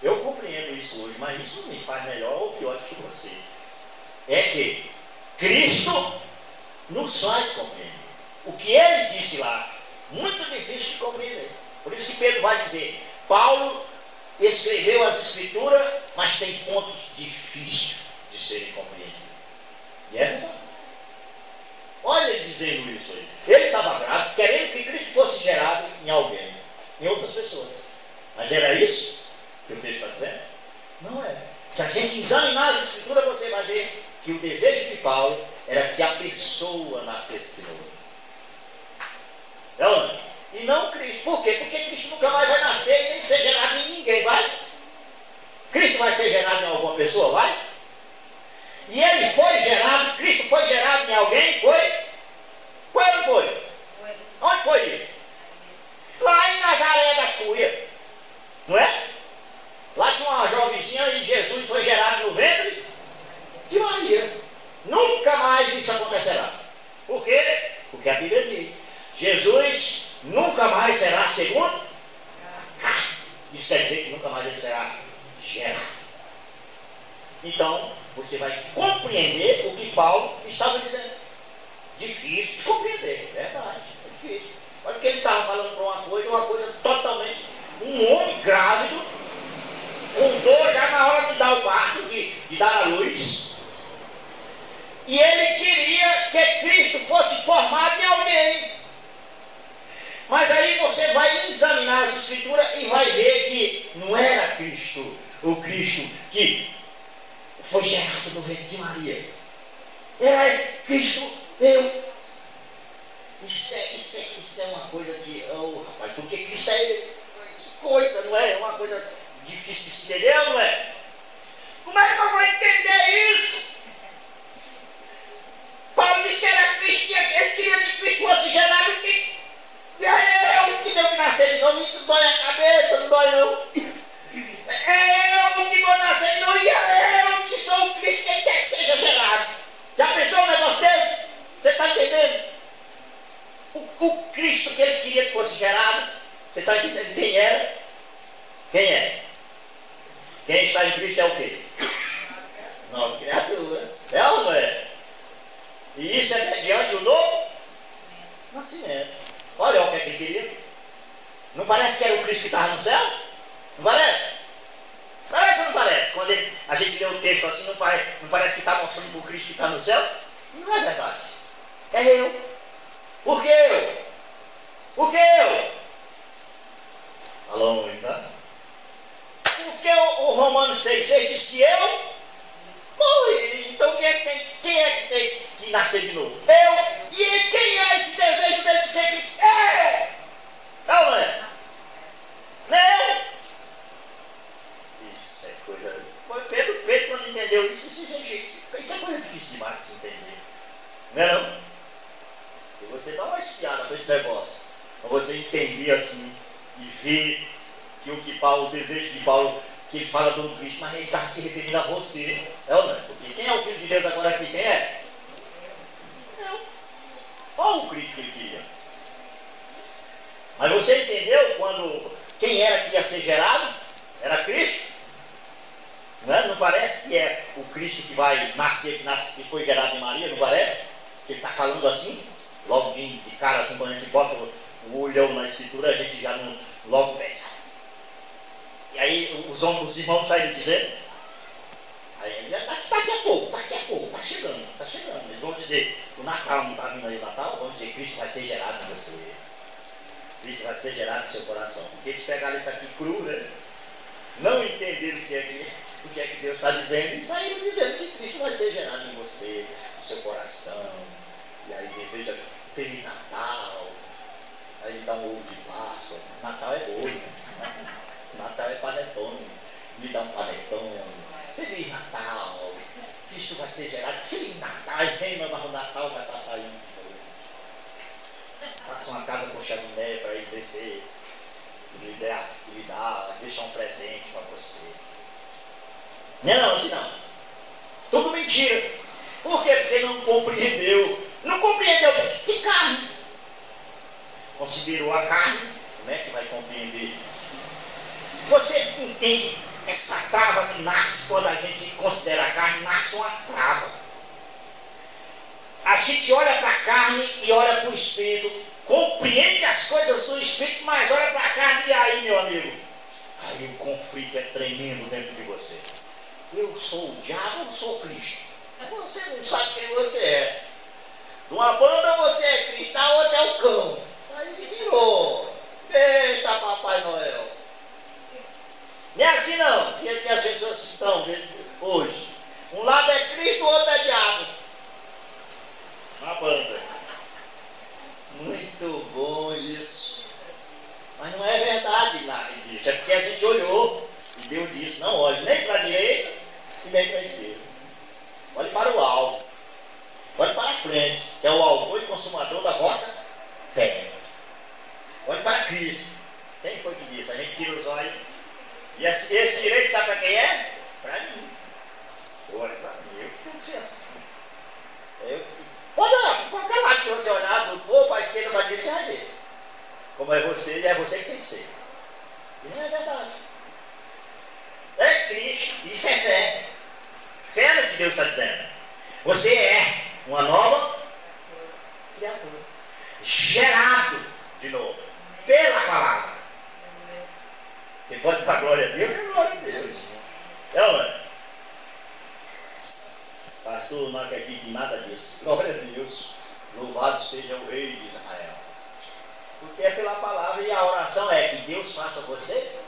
Eu compreendo isso hoje, mas isso não me faz melhor ou pior que você. É que Cristo nos faz compreender. O que ele disse lá, muito difícil de compreender. Por isso que Pedro vai dizer, Paulo escreveu as Escrituras, mas tem pontos difíceis de serem compreendidos. E é verdade. Olha ele dizendo isso aí. Ele estava grávido, querendo que Cristo fosse gerado em alguém, em outras pessoas. Mas era isso que o texto está dizendo? Não é. Se a gente examinar as Escrituras, você vai ver que o desejo de Paulo era que a pessoa nascesse de novo. É ou não? e não Cristo. Por quê? Porque Cristo nunca mais vai nascer e nem ser gerado em ninguém, vai? Cristo vai ser gerado em alguma pessoa, vai? E ele foi gerado, Cristo foi gerado em alguém, foi? Foi ou não foi? Onde foi ele? Lá em Nazaré das Cuias, não é? Lá tinha uma jovenzinha e Jesus foi gerado no ventre de Maria. Nunca mais isso acontecerá. Por quê? Porque a Bíblia diz: Jesus nunca mais será segundo. Isso quer dizer que nunca mais ele será gerado. Então, você vai compreender o que Paulo estava dizendo. Difícil de compreender, é verdade, é difícil. Olha que ele estava falando para uma coisa totalmente. Um homem grávido, com dor já na hora de dar o parto, de dar a luz. E ele queria que Cristo fosse formado em alguém. Mas aí você vai examinar as Escrituras e vai ver que não era Cristo, o Cristo que foi gerado no ventre de Maria. Era Cristo, eu. Isso é uma coisa que, oh rapaz, porque Cristo é ele. Que coisa, não é? É uma coisa difícil de se entender, não é? Como é que eu vou entender isso? Paulo disse que era Cristo, ele queria que Cristo fosse gerado, que é eu que tenho que nascer de novo. Isso dói a cabeça, não dói não. É eu que vou nascer de novo e é eu que sou o Cristo que quer que seja gerado. Já pensou um negócio desse? Você está entendendo? O Cristo que ele queria que fosse gerado, você está entendendo quem era? Quem é? Quem está em Cristo é o quê? Nova criatura. É ou não é? E isso é mediante o novo nascimento. Olha o que ele queria. Não parece que era o Cristo que estava no céu? Não parece? Parece ou não parece? Quando a gente lê o texto assim, não parece que está mostrando para o Cristo que está no céu? Não é verdade. É eu. Por que eu? Por que eu? Alô, tá? Porque o Romanos 6,6 diz que eu morri. Então quem é que tem que nascer de novo? Eu. E quem é esse desejo dele de ser que eu? Não é? Eu. Isso é coisa. Pedro quando entendeu isso é coisa difícil demais de se entender. Não é não? E você dá uma espiada com esse negócio. Para você entender assim e ver que o desejo de Paulo, que ele fala do Cristo, mas ele está se referindo a você. É ou não? Porque quem é o Filho de Deus agora aqui? Quem é? Eu. Qual o Cristo que ele queria? Mas você entendeu quem era que ia ser gerado? Era Cristo? Não é? Não parece que é o Cristo que vai nascer, que foi gerado em Maria? Não parece? Que ele está falando assim? Logo de cara, assim, quando a gente bota o olhão na Escritura, a gente já não logo pensa. E aí os irmãos saem dizendo, aí daqui a pouco, está chegando. Eles vão dizer, o Natal não está vindo aí o Natal, vão dizer, Cristo vai ser gerado em você. Cristo vai ser gerado em seu coração. Porque eles pegaram isso aqui cru, né? Não entenderam o que é que Deus está dizendo e saíram dizendo que Cristo vai ser gerado em você, no seu coração. E aí deseja Feliz Natal. Aí dá um ovo de Páscoa. Natal é boi, né? Natal é panetone. Me dá um panetone. Feliz Natal. Cristo vai ser gerado. Feliz Natal. Aí vem no Natal, vai passar aí. Faça uma casa com chaminé para ele descer. Lhe dar, deixar um presente para você. Não é não, assim não. Tudo mentira. Por quê? Porque não compreendeu. Não compreendeu que carne. Considerou a carne, como é que vai compreender? Você entende essa trava que nasce quando a gente considera a carne, nasce uma trava. A gente olha para a carne e olha para o espírito, compreende as coisas do espírito, mas olha para a carne e aí, meu amigo, aí o conflito é tremendo dentro de você. Eu sou o diabo ou sou o Cristo? Você não sabe quem você é. De uma banda você é Cristo, a outra é o cão. Aí virou. Eita, Papai Noel. Não é assim não, que as pessoas estão hoje. Um lado é Cristo, o outro é diabo. Uma banda. Muito bom isso. Mas não é verdade nada disso. É porque a gente olhou e Deus disse, não olhe nem para a direita e nem para a esquerda. Olhe para o alvo. Olhe para a frente, que é o autor e consumador da vossa fé. Olhe para Cristo. Quem foi que disse? A gente tira os olhos. E esse direito sabe para quem é? Para mim. Olha para mim. Eu tenho que ser assim. Pode olhar, para qualquer lado que você olhar, do topo para a esquerda, para a direita, você vai ver. Como é você, e é você que tem que ser. E não é verdade. É Cristo, isso é fé. Fé no que Deus está dizendo. Você é uma nova criatura. Gerado de novo. Pela palavra. Você pode dar glória a Deus, é glória a Deus. Então, pastor, não acredito em nada disso. Glória a Deus. Louvado seja o Rei de Israel. Porque é pela palavra e a oração é que Deus faça você.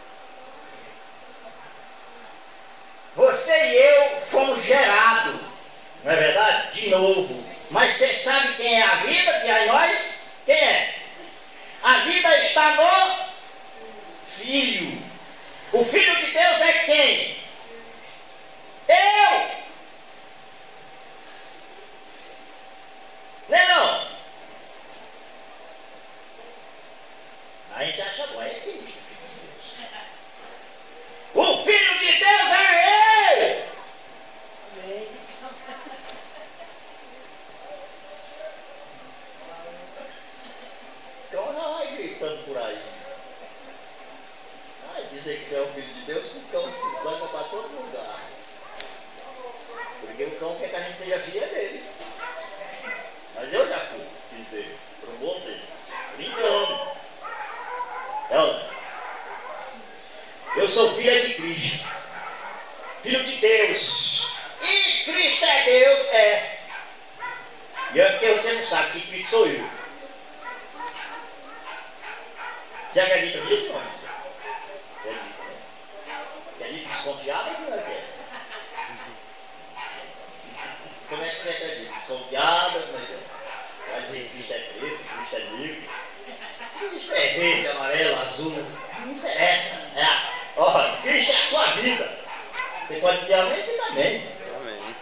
Você e eu fomos gerados, não é verdade? De novo. Mas você sabe quem é a vida? Que é nós? Quem é? A vida está no Filho. O Filho de Deus é quem? Eu! Não é não? A gente acha bom, é Cristo, o Filho de Deus é eu! Amém. Então não vai gritando por aí. Vai dizer que tu é o Filho de Deus, que o cão se zanga para todo lugar. Porque o cão quer que a gente seja filha dele. Mas eu já fui filho dele, por um bom tempo. Brincando. Eu sou filha de Cristo, filho de Deus, e Cristo é Deus, é. E é porque você não sabe que Cristo sou eu. Você acredita nisso, irmãos? Acredita, né? Acredita desconfiado ou não é? Como é que você acredita? Desconfiado ou não é? Vai dizer que Cristo é preto, Cristo é negro, Cristo é verde, amarelo, azul, não interessa. Olha, Cristo é a sua vida. Você pode dizer amém? Diga amém. Amém.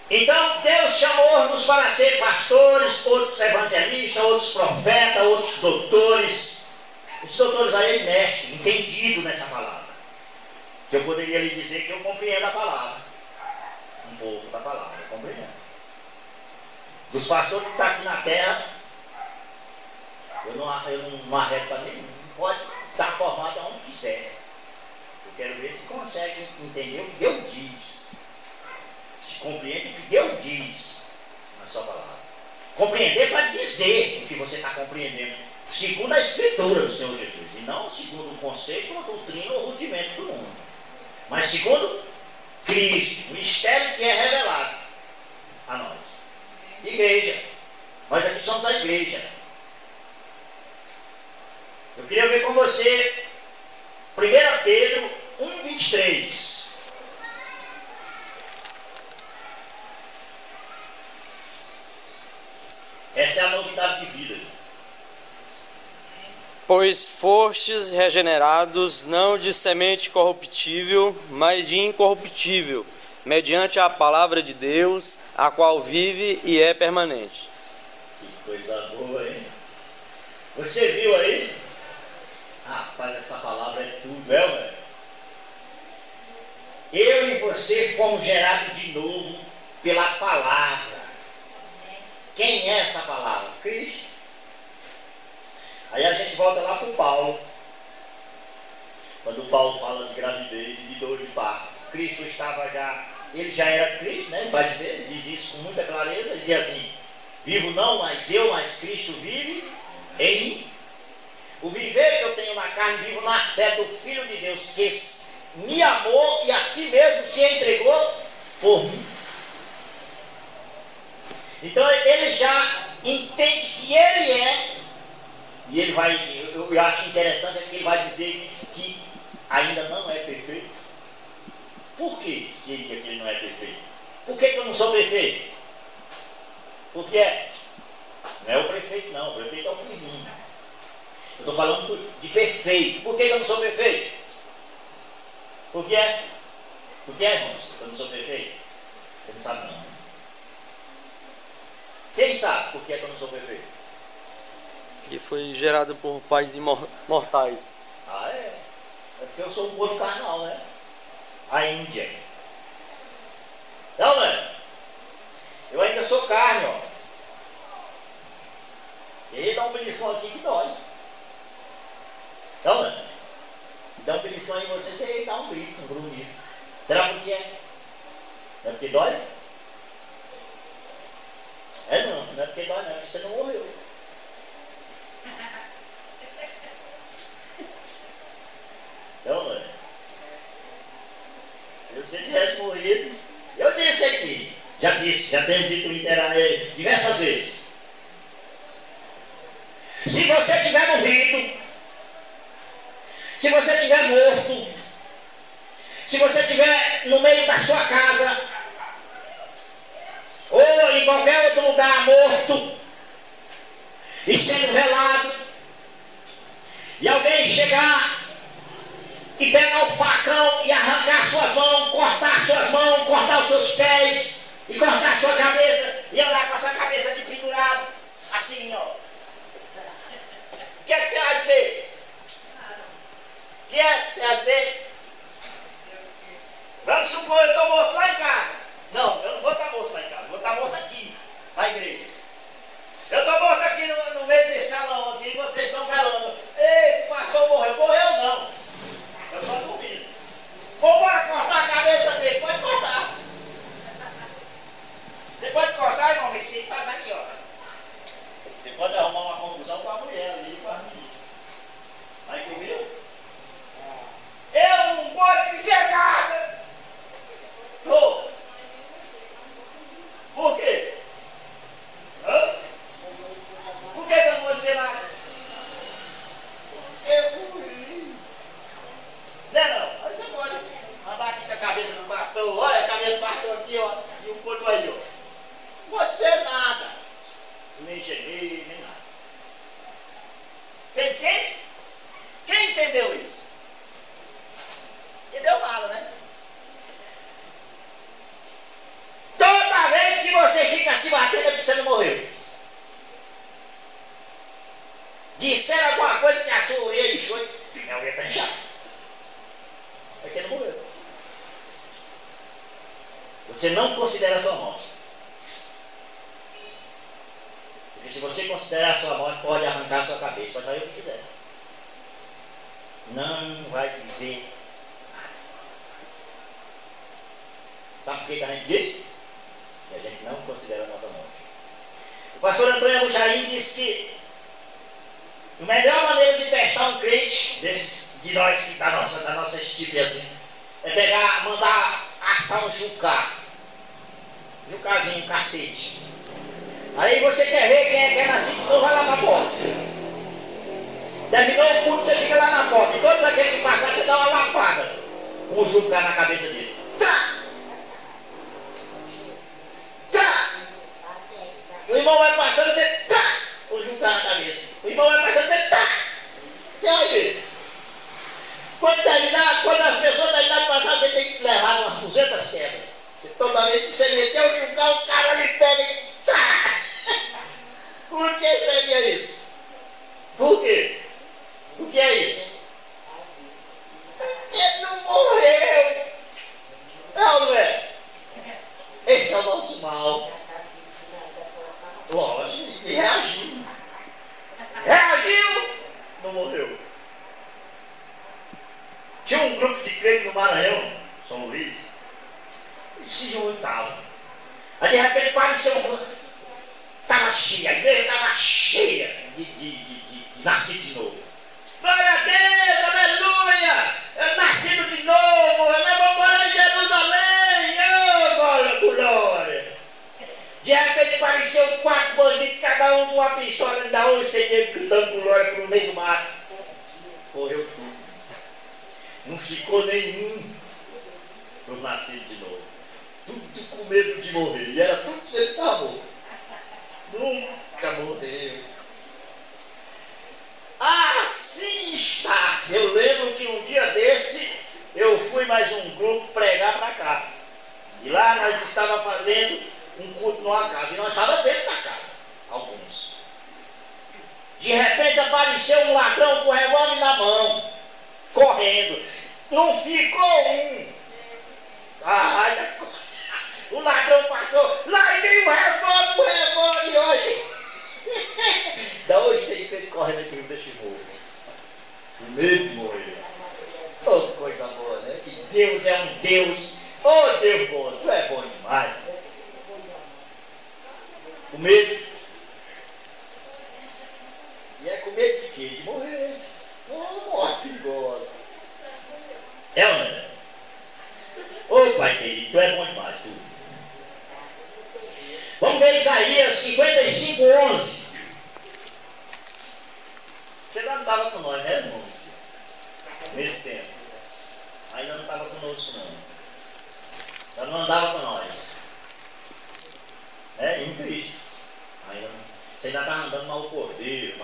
Então Deus chamou-nos para ser pastores, outros evangelistas, outros profetas, outros doutores. Esses doutores aí, mestre, entendido nessa palavra. Que eu poderia lhe dizer que eu compreendo a palavra. Um pouco da palavra, eu compreendo. Dos pastores que estão aqui na terra, eu não arredo para nenhum. Pode estar formado aonde quiser. Eu quero ver se consegue entender o que Deus diz. Se compreende o que Deus diz na sua palavra. Compreender para dizer o que você está compreendendo, segundo a Escritura do Senhor Jesus. E não segundo o conceito, ou doutrina ou rudimento do mundo. Mas segundo Cristo, o mistério que é revelado a nós. Igreja. Nós aqui somos a igreja. Eu queria ver com você 1 Pedro 1:23. Essa é a novidade de vida. Pois fostes regenerados não de semente corruptível, mas de incorruptível, mediante a palavra de Deus, a qual vive e é permanente. Que coisa boa, hein? Você viu aí? Rapaz, essa palavra é tudo, velho. Eu e você fomos gerados de novo pela palavra. Quem é essa palavra? Cristo. Aí a gente volta lá para o Paulo. Quando o Paulo fala de gravidez e de dor de parto. Cristo estava já, ele já era Cristo, né? Vai dizer, ele diz isso com muita clareza. Ele diz assim: vivo não mais eu, mas Cristo vive em mim. O viver que eu tenho na carne, vivo na fé do Filho de Deus, que me amou e a si mesmo se entregou por mim. Então ele já entende que ele é, e ele vai, eu acho interessante é que ele vai dizer que ainda não é perfeito. Por que seria que ele não é perfeito? Por que eu não sou perfeito? Porque não é o prefeito não, o prefeito é o filhinho. Eu estou falando de perfeito. Por que eu não sou perfeito? Por que é? Por que é, irmãos? Eu não sou perfeito? Você não sabe não. Quem sabe por que eu não sou perfeito? Que foi gerado por pais imortais. Ah, é? É porque eu sou um corpo carnal, né? A Índia. Não, né? Eu ainda sou carne, ó. E aí dá um beliscão aqui que dói. Não, né? Dá um beliscão em você, você dá um grito, um grunhido. Será por que é? É porque dói? É não é porque dói, não é porque você não morreu. Então, mano, se você tivesse morrido, eu disse aqui, já tenho dito diversas vezes. Se você tiver morrido, se você tiver morto, se você estiver no meio da sua casa, ou em qualquer outro lugar morto, e sendo velado, e alguém chegar e pegar o facão e arrancar suas mãos, cortar os seus pés, e cortar a sua cabeça, e andar com a sua cabeça aqui pendurado, assim, ó. O que é que você vai dizer? O que é que você vai dizer? Vamos supor, eu estou morto lá em casa. Não, eu não vou estar morto lá em casa, vou estar morto aqui, na igreja. Eu estou morto aqui no meio desse salão aqui, e vocês estão velando. Ei, o pastor morreu. Morreu não. Eu só dormi. Vamos cortar a cabeça dele, pode cortar. Você pode cortar, irmão, mas você faz aqui, ó. Você pode arrumar uma confusão com a mulher ali, com a menina. Aí comigo? Eu não vou dizer nada. Oh. Por quê? Hã? Por que eu não vou dizer nada? Eu morri. Não é não? Aí você pode andar aqui com a cabeça do pastor. Olha a cabeça do pastor aqui, ó. E o corpo aí, ó. Não vou dizer nada. Nem cheguei, nem nada. Você entende? Quem entendeu isso? Entendeu nada, né? Toda vez que você fica se batendo é porque você não morreu. Disseram alguma coisa que a sua orelha inchou e a orelha está inchada. É que não morreu. Você não considera a sua morte. Porque se você considerar a sua morte, pode arrancar a sua cabeça, pode fazer o que quiser. Não vai dizer nada. Sabe por que a gente diz? Que a gente não considera a nossa morte. O pastor Antônio Abucharim disse que a melhor maneira de testar um crente, desses de nós que da nossa estipe assim, é mandar assar um jucá. Jucazinho, um cacete. Aí você quer ver quem é que é nascido, então vai lá na porta. Terminou o culto, você fica lá na porta. E todos aqueles que passar, você dá uma lapada. Um jucá na cabeça dele. Tá! Tá! O irmão vai passando, você tá! O jucá na cabeça. O irmão vai passando, você tá! Você vai ver. Quando as pessoas terminarem de passar, você tem que levar umas 200 quebras. Toda vez que você meteu o jucá, o cara lhe pega e tá! Por que seria isso? Por quê? O que é isso? Ele não morreu! Não é? Esse é o nosso mal. Lógico, e reagiu. Reagiu, não morreu. Tinha um grupo de crentes no Maranhão, São Luís, e se juntavam. Aí de repente apareceu estava cheia, a igreja estava cheia de nascido de novo. Glória a Deus, aleluia! Eu nascido de novo, eu vou morar em Jerusalém, oh, glória! De repente apareceu 4 bandidos, cada um com uma pistola, ainda hoje tem ele gritando glória pro meio do mato. Correu tudo. Não ficou nenhum pro nascido de novo. Tudo com medo de morrer. E era tudo que ele estava morto. Nunca morreu. Ah, assim está. Eu lembro que um dia desse eu fui mais um grupo pregar para cá. E lá nós estávamos fazendo um culto numa casa. E nós estávamos dentro da casa, alguns. De repente apareceu um ladrão com o revólver na mão, correndo. Não ficou um. O ladrão passou, lá e veio o revólver, olha. Da hoje tem que correndo aqui, deixa eu morrer. O medo morrer. Oh, coisa boa, né? Que Deus é um Deus. Oh, Deus bom, tu é bom demais. O medo. E é com medo de quê? De morrer. Oh, morte perigosa. É ou não é? Ô Pai querido, tu é bom demais, tu. Vamos ver Isaías 55, 11. Você já não estava com nós, né, irmãos? Nesse tempo. Ainda não estava conosco, não. Já não andava com nós. Em Cristo. Você ainda está andando mal o cordeiro,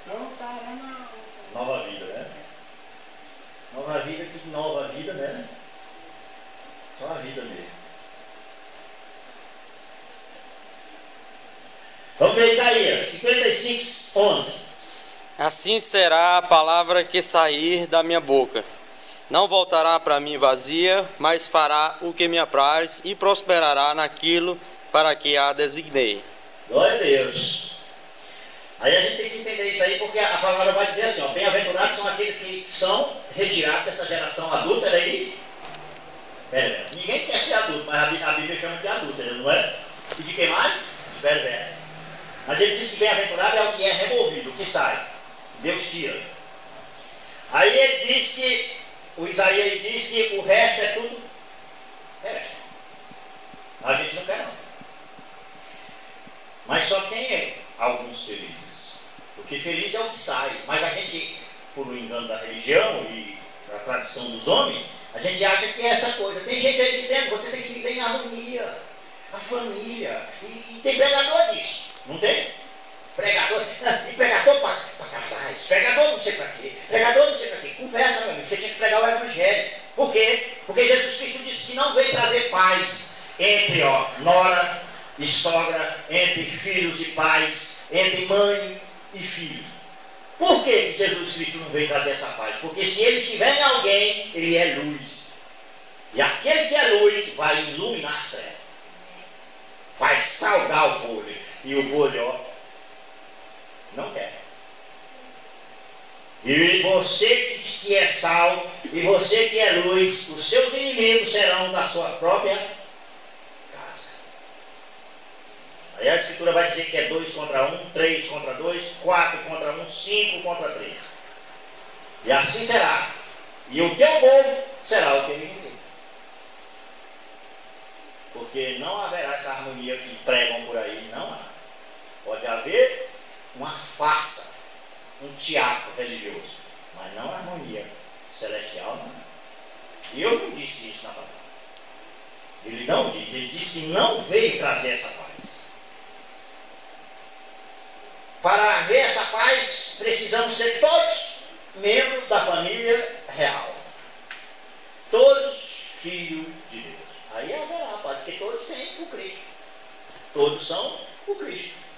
Não estava, não. Nova vida, né? Nova vida, que nova vida, né? Só a vida mesmo. Vamos ver Isaías 55, 11. Assim será a palavra que sair da minha boca. Não voltará para mim vazia, mas fará o que me apraz e prosperará naquilo para que a designei. Glória a Deus. Aí a gente tem que entender isso aí, porque a palavra vai dizer assim, ó, bem-aventurados são aqueles que são retirados dessa geração adúltera aí. Ninguém quer ser adulto, mas a Bíblia chama de adúltera, não é? E de quem mais? De perverso. Mas ele diz que bem-aventurado é o que é removido, o que sai. Deus tira. Aí ele diz que, o Isaías diz que o resto é tudo resto. A gente não quer não. Mas só tem alguns felizes. Porque feliz é o que sai. Mas a gente, por um engano da religião e da tradição dos homens, a gente acha que é essa coisa. Tem gente aí dizendo, você tem que viver em harmonia, a família. E tem pregador disso, não tem? Pregador, e pregador para casais, pregador não sei para quê, pregador não sei para quê. Conversa, meu amigo, você tinha que pregar o Evangelho. Por quê? Porque Jesus Cristo disse que não veio trazer paz entre nora e sogra, entre filhos e pais, entre mãe e filho. Por que Jesus Cristo não veio trazer essa paz? Porque se ele estiver em alguém, ele é luz. E aquele que é luz vai iluminar as trevas. Vai salgar o podre. E o podre, não quer. E você que é sal, e você que é luz, os seus inimigos serão da sua própria casa. Aí a Escritura vai dizer que é 2 contra 1, 3 contra 2, 4 contra 1, 5 contra 3. E assim será. E o teu povo será o teu inimigo. Porque não haverá essa harmonia que pregam por aí, não há. Pode haver uma farsa, um teatro religioso, mas não harmonia celestial, não. E eu não disse isso na palavra. Ele não diz, ele disse que não veio trazer essa paz. Para haver essa paz, precisamos ser todos membros da família real. Todos filhos de Deus. Aí haverá paz, porque todos têm o Cristo. Todos são o Cristo.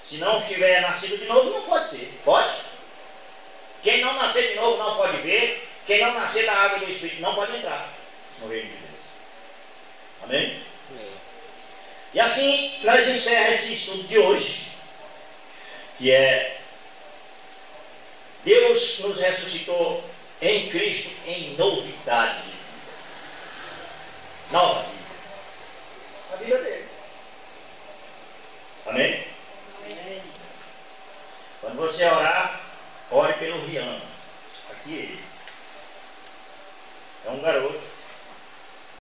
Se não tiver nascido de novo, não pode ser. Pode? Quem não nascer de novo não pode ver. Quem não nascer da água do Espírito não pode entrar no reino de Deus. Amém? E assim nós encerramos esse estudo de hoje, que é Deus nos ressuscitou em Cristo em novidade de vida. Nova vida. A vida dele. Amém? Quando você orar,